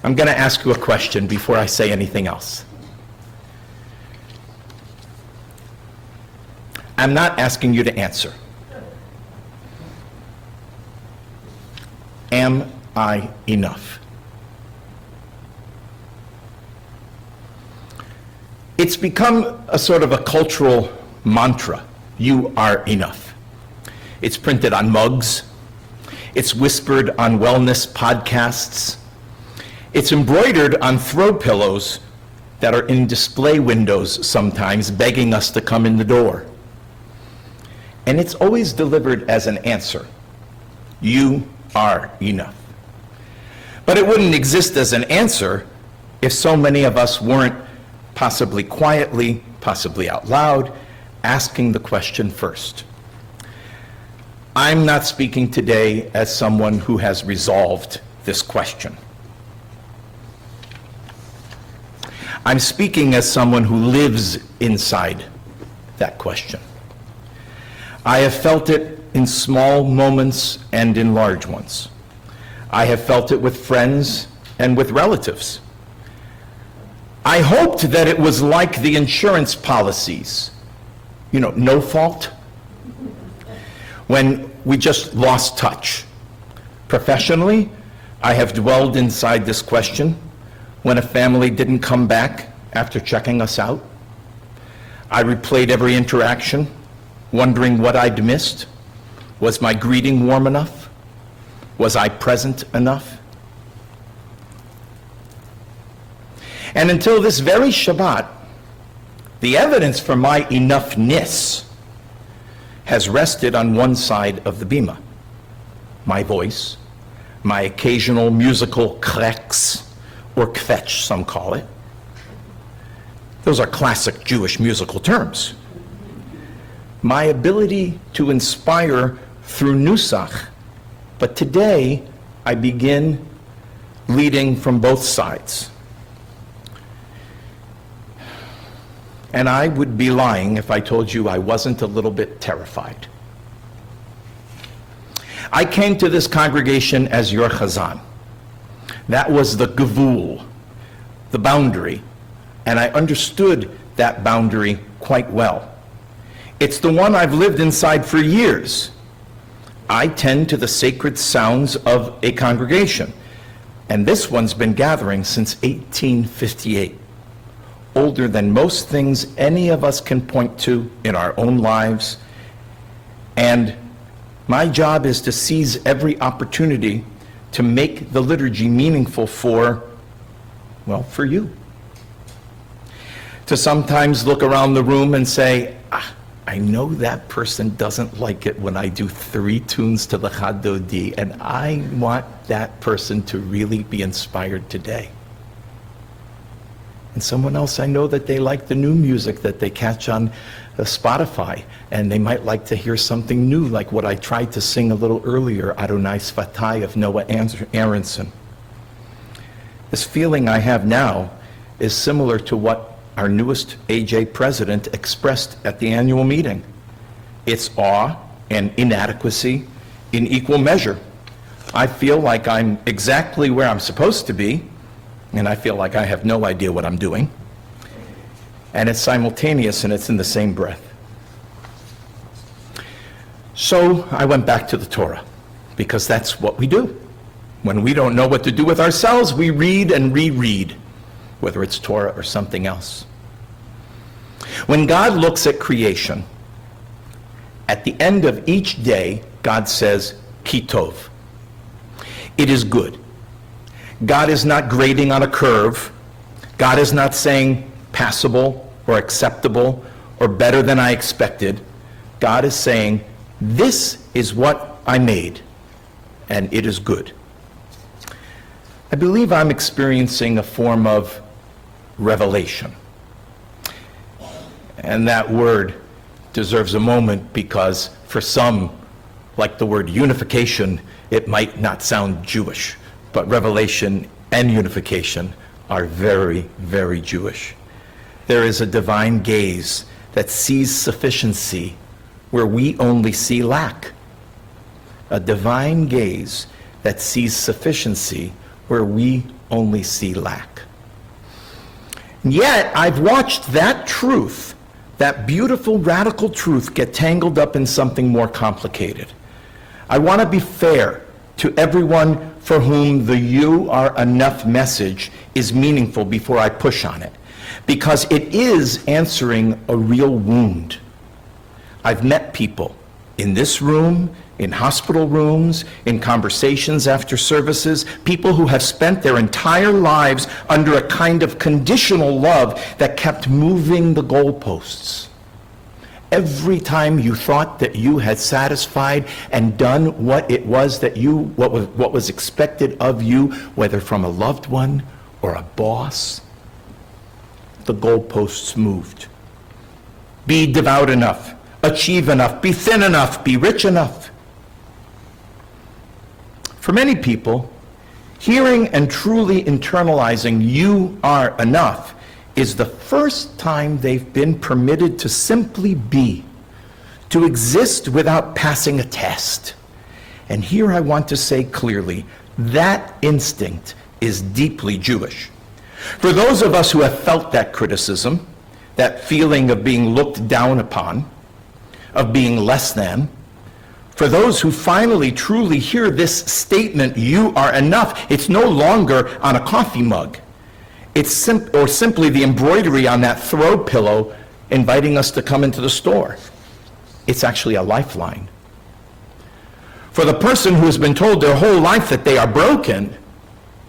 I'm going to ask you a question before I say anything else. I'm not asking you to answer. Am I enough? It's become a sort of a cultural mantra. You are enough. It's printed on mugs. It's whispered on wellness podcasts. It's embroidered on throw pillows that are in display windows sometimes, begging us to come in the door. And it's always delivered as an answer. You are enough. But it wouldn't exist as an answer if so many of us weren't possibly quietly, possibly out loud, asking the question first. I'm not speaking today as someone who has resolved this question. I'm speaking as someone who lives inside that question. I have felt it in small moments and in large ones. I have felt it with friends and with relatives. I hoped that it was like the insurance policies, no fault, when we just lost touch. Professionally, I have dwelled inside this question when a family didn't come back after checking us out. I replayed every interaction, wondering what I'd missed. Was my greeting warm enough? Was I present enough? And until this very Shabbat, the evidence for my enoughness has rested on one side of the bima. My voice, my occasional musical kreks, or kvetch, some call it. Those are classic Jewish musical terms. My ability to inspire through nusach, but today I begin leading from both sides. And I would be lying if I told you I wasn't a little bit terrified. I came to this congregation as your chazan. That was the gevul, the boundary, and I understood that boundary quite well. It's the one I've lived inside for years. I tend to the sacred sounds of a congregation, and this one's been gathering since 1858, older than most things any of us can point to in our own lives, and my job is to seize every opportunity to make the liturgy meaningful for you. To sometimes look around the room and say, I know that person doesn't like it when I do 3 tunes to the Chadodi, and I want that person to really be inspired today. And someone else, I know that they like the new music that they catch on Spotify, and they might like to hear something new, like what I tried to sing a little earlier, Adonai Sfatai of Noah Aronson. This feeling I have now is similar to what our newest AJ president expressed at the annual meeting. It's awe and inadequacy in equal measure. I feel like I'm exactly where I'm supposed to be, and I feel like I have no idea what I'm doing. And it's simultaneous, and it's in the same breath. So I went back to the Torah, because that's what we do. When we don't know what to do with ourselves, we read and reread, whether it's Torah or something else. When God looks at creation, at the end of each day, God says, Ki tov. It is good. God is not grading on a curve. God is not saying passable or acceptable or better than I expected. God is saying, this is what I made, and it is good. I believe I'm experiencing a form of revelation. And that word deserves a moment because for some, like the word unification, it might not sound Jewish, but revelation and unification are very, very Jewish. There is a divine gaze that sees sufficiency where we only see lack. A divine gaze that sees sufficiency where we only see lack. And yet, I've watched that truth, that beautiful, radical truth, get tangled up in something more complicated. I want to be fair to everyone for whom the "you are enough" message is meaningful before I push on it, because it is answering a real wound. I've met people in this room, in hospital rooms, in conversations after services, people who have spent their entire lives under a kind of conditional love that kept moving the goalposts. Every time you thought that you had satisfied and done what it was that what was expected of you, whether from a loved one or a boss, the goalposts moved. Be devout enough, achieve enough, be thin enough, be rich enough. For many people, hearing and truly internalizing "you are enough" is the first time they've been permitted to simply be, to exist without passing a test. And here I want to say clearly, that instinct is deeply Jewish. For those of us who have felt that criticism, that feeling of being looked down upon, of being less than, for those who finally truly hear this statement, "you are enough," it's no longer on a coffee mug. It's simply the embroidery on that throw pillow inviting us to come into the store. It's actually a lifeline. For the person who has been told their whole life that they are broken,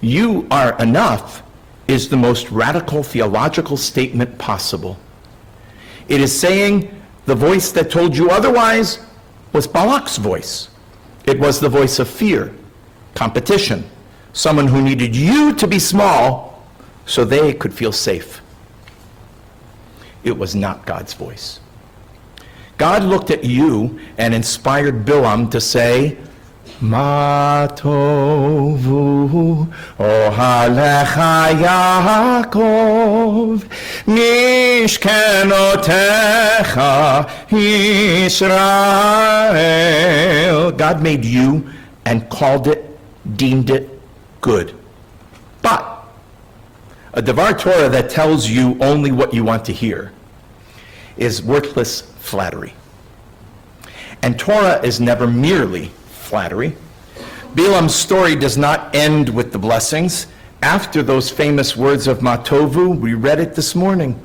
"you are enough" is the most radical theological statement possible. It is saying the voice that told you otherwise was Balak's voice. It was the voice of fear, competition, someone who needed you to be small so they could feel safe. It was not God's voice. God looked at you and inspired Bilam to say, "Ma tovu ohalecha Yaakov, mishkenotecha Yisrael." God made you and called it, deemed it good. But a Devar Torah that tells you only what you want to hear is worthless flattery. And Torah is never merely flattery. Bilam's story does not end with the blessings. After those famous words of Matovu, we read it this morning.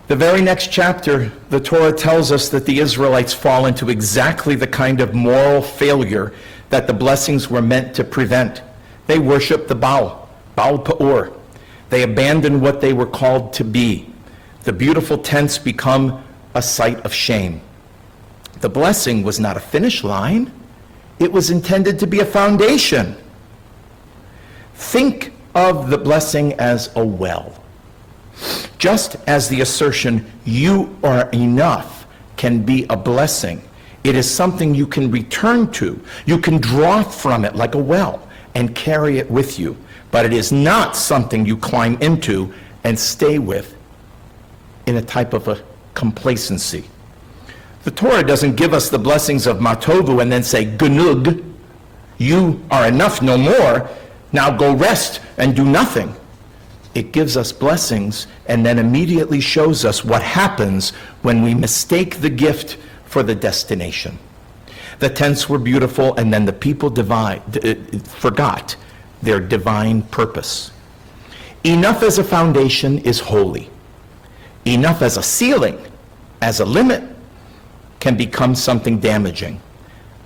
The very next chapter, the Torah tells us that the Israelites fall into exactly the kind of moral failure that the blessings were meant to prevent. They worship the Baal Peor. They abandon what they were called to be. The beautiful tents become a sight of shame. The blessing was not a finish line. It was intended to be a foundation. Think of the blessing as a well. Just as the assertion, "you are enough," can be a blessing, it is something you can return to. You can draw from it like a well and carry it with you. But it is not something you climb into and stay with in a type of a complacency. The Torah doesn't give us the blessings of Matovu and then say, "Genug, you are enough, no more. Now go rest and do nothing." It gives us blessings and then immediately shows us what happens when we mistake the gift for the destination. The tents were beautiful, and then the people forgot their divine purpose. Enough as a foundation is holy. Enough as a ceiling, as a limit, can become something damaging.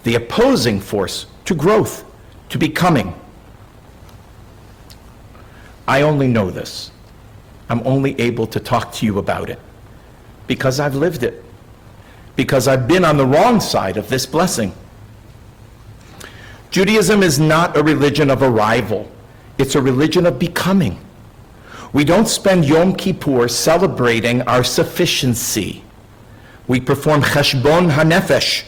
The opposing force to growth, to becoming. I only know this. I'm only able to talk to you about it because I've lived it, because I've been on the wrong side of this blessing. Judaism is not a religion of arrival. It's a religion of becoming. We don't spend Yom Kippur celebrating our sufficiency. We perform cheshbon hanefesh,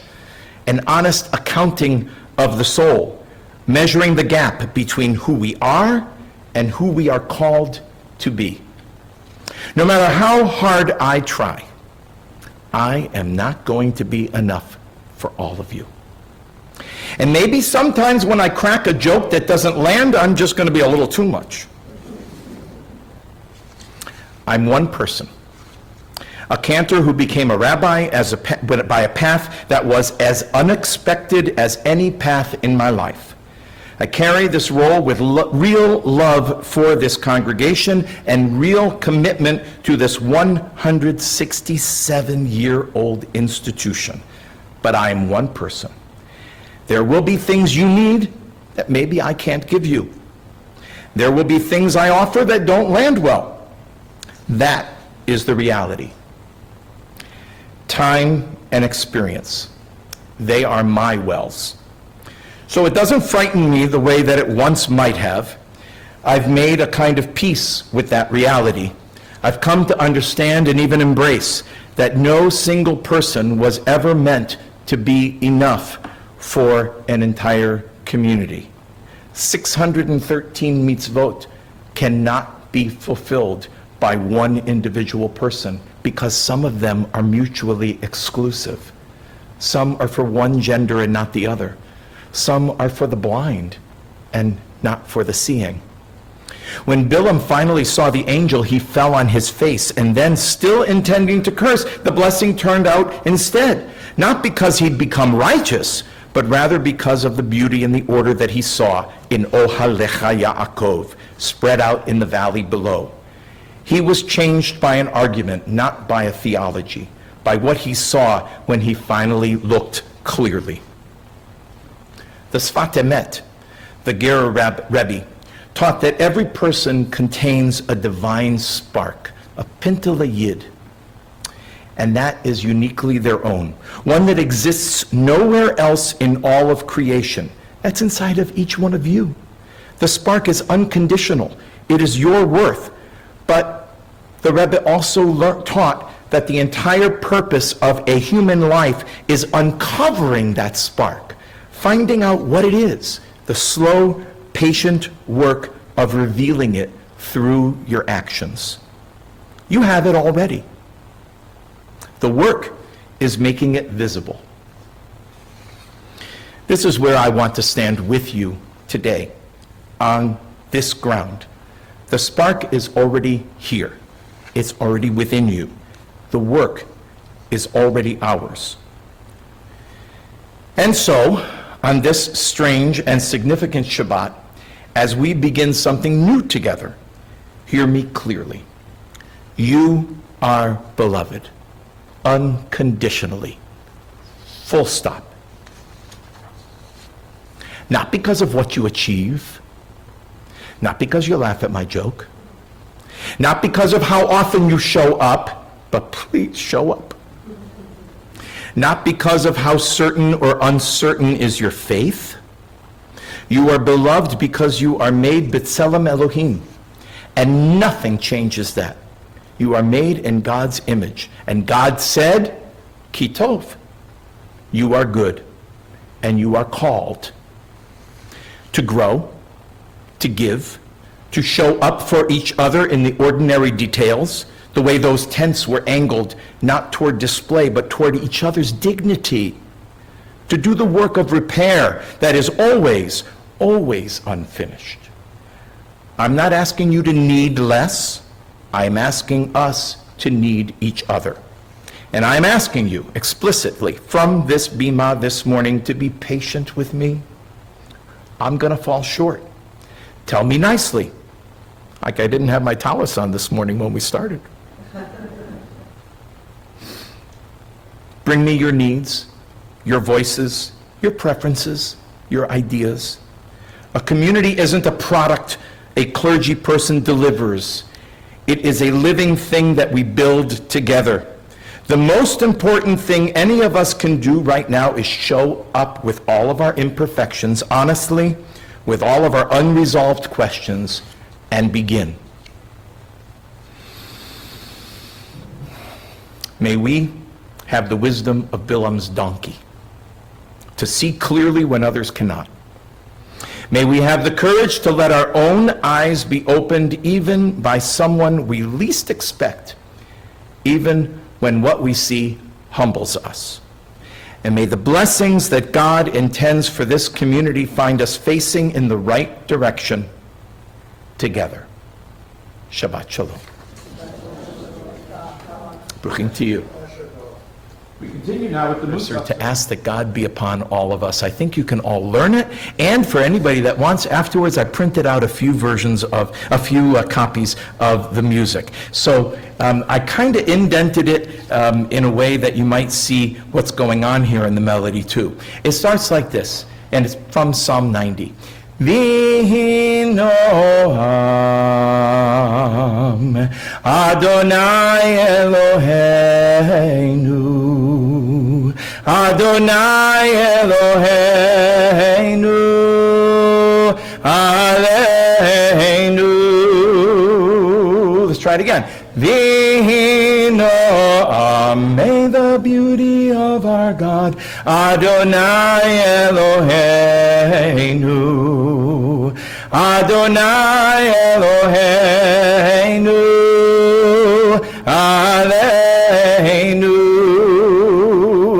an honest accounting of the soul, measuring the gap between who we are and who we are called to be. No matter how hard I try, I am not going to be enough for all of you. And maybe sometimes when I crack a joke that doesn't land, I'm just going to be a little too much. I'm one person, a cantor who became a rabbi by a path that was as unexpected as any path in my life. I carry this role with real love for this congregation and real commitment to this 167-year-old institution. But I am one person. There will be things you need that maybe I can't give you. There will be things I offer that don't land well. That is the reality. Time and experience, they are my wells. So it doesn't frighten me the way that it once might have. I've made a kind of peace with that reality. I've come to understand and even embrace that no single person was ever meant to be enough for an entire community. 613 mitzvot cannot be fulfilled by one individual person because some of them are mutually exclusive. Some are for one gender and not the other. Some are for the blind and not for the seeing. When Bilam finally saw the angel, he fell on his face, and then, still intending to curse, the blessing turned out instead, not because he'd become righteous, but rather because of the beauty and the order that he saw in Ohalecha Yaakov, spread out in the valley below. He was changed by an argument, not by a theology, by what he saw when he finally looked clearly. The Sfat Emet, the Ger Rebbe, taught that every person contains a divine spark, a pintele yid, and that is uniquely their own, one that exists nowhere else in all of creation. That's inside of each one of you. The spark is unconditional. It is your worth. But the Rebbe also taught that the entire purpose of a human life is uncovering that spark, finding out what it is, the slow, patient work of revealing it through your actions. You have it already. The work is making it visible. This is where I want to stand with you today, on this ground. The spark is already here. It's already within you. The work is already ours. And so, on this strange and significant Shabbat, as we begin something new together, hear me clearly. You are beloved, unconditionally, full stop. Not because of what you achieve, not because you laugh at my joke, not because of how often you show up, but please show up. Not because of how certain or uncertain is your faith. You are beloved because you are made b'tselem Elohim, and nothing changes that. You are made in God's image, and God said, Ki tov, you are good, and you are called to grow, to give, to show up for each other in the ordinary details, the way those tents were angled, not toward display, but toward each other's dignity, to do the work of repair that is always, always unfinished. I'm not asking you to need less. I'm asking us to need each other. And I'm asking you explicitly from this bima this morning to be patient with me. I'm going to fall short. Tell me nicely, like I didn't have my tallis on this morning when we started. Bring me your needs, your voices, your preferences, your ideas. A community isn't a product a clergy person delivers. It is a living thing that we build together. The most important thing any of us can do right now is show up with all of our imperfections, honestly, with all of our unresolved questions, and begin. May we have the wisdom of Bilam's donkey, to see clearly when others cannot. May we have the courage to let our own eyes be opened even by someone we least expect, even when what we see humbles us. And may the blessings that God intends for this community find us facing in the right direction together. Shabbat Shalom. Bruchim to you. We continue now with the Musar to ask that God be upon all of us. I think you can all learn it. And for anybody that wants, afterwards, I printed out a few copies of the music. So I kind of indented it in a way that you might see what's going on here in the melody too. It starts like this, and it's from Psalm 90. Vihi Noam Adonai Eloheinu Adonai Eloheinu Aleinu. Let's try it again. Vihi Noam, may the beauty of our God Adonai Eloheinu Adonai Eloheinu Aleinu.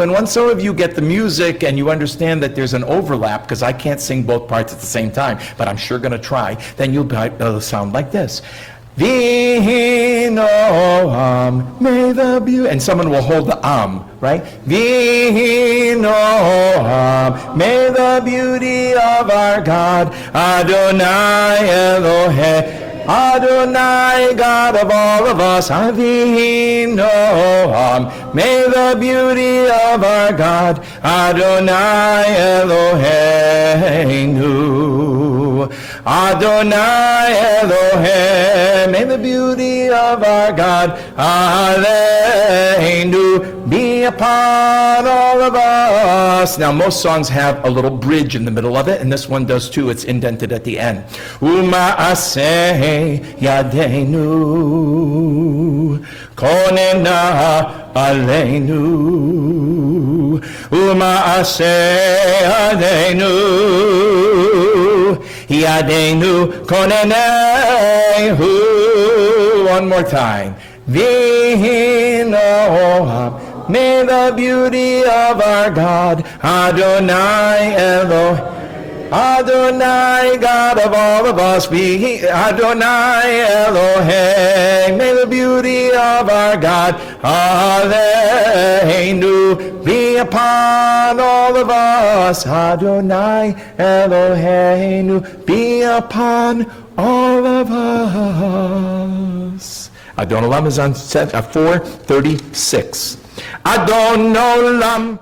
And once some of you get the music and you understand that there's an overlap, because I can't sing both parts at the same time, but I'm sure going to try, then it'll sound like this. Vihi Noam, may the beauty, and someone will hold the right? Vihi Noam, may the beauty of our God, Adonai Elohim, Adonai, God of all of us, Vihi Noam, may the beauty of our God, Adonai Eloheinu, Adonai Elohim, may the beauty of our God, Aleinu, be upon all of us. Now, most songs have a little bridge in the middle of it, and this one does too. It's indented at the end. Uma'aseh yadeinu, konena aleinu. Uma'aseh yadeinu, konenehu. One more time. Vihi Noam, may the beauty of our God, Adonai Elohim, Adonai, God of all of us, be Adonai Elohim, may the beauty of our God, Aleinu, be upon all of us, Adonai Eloheinu, be upon all of us. Adon Olam is on 436. Adon Olam.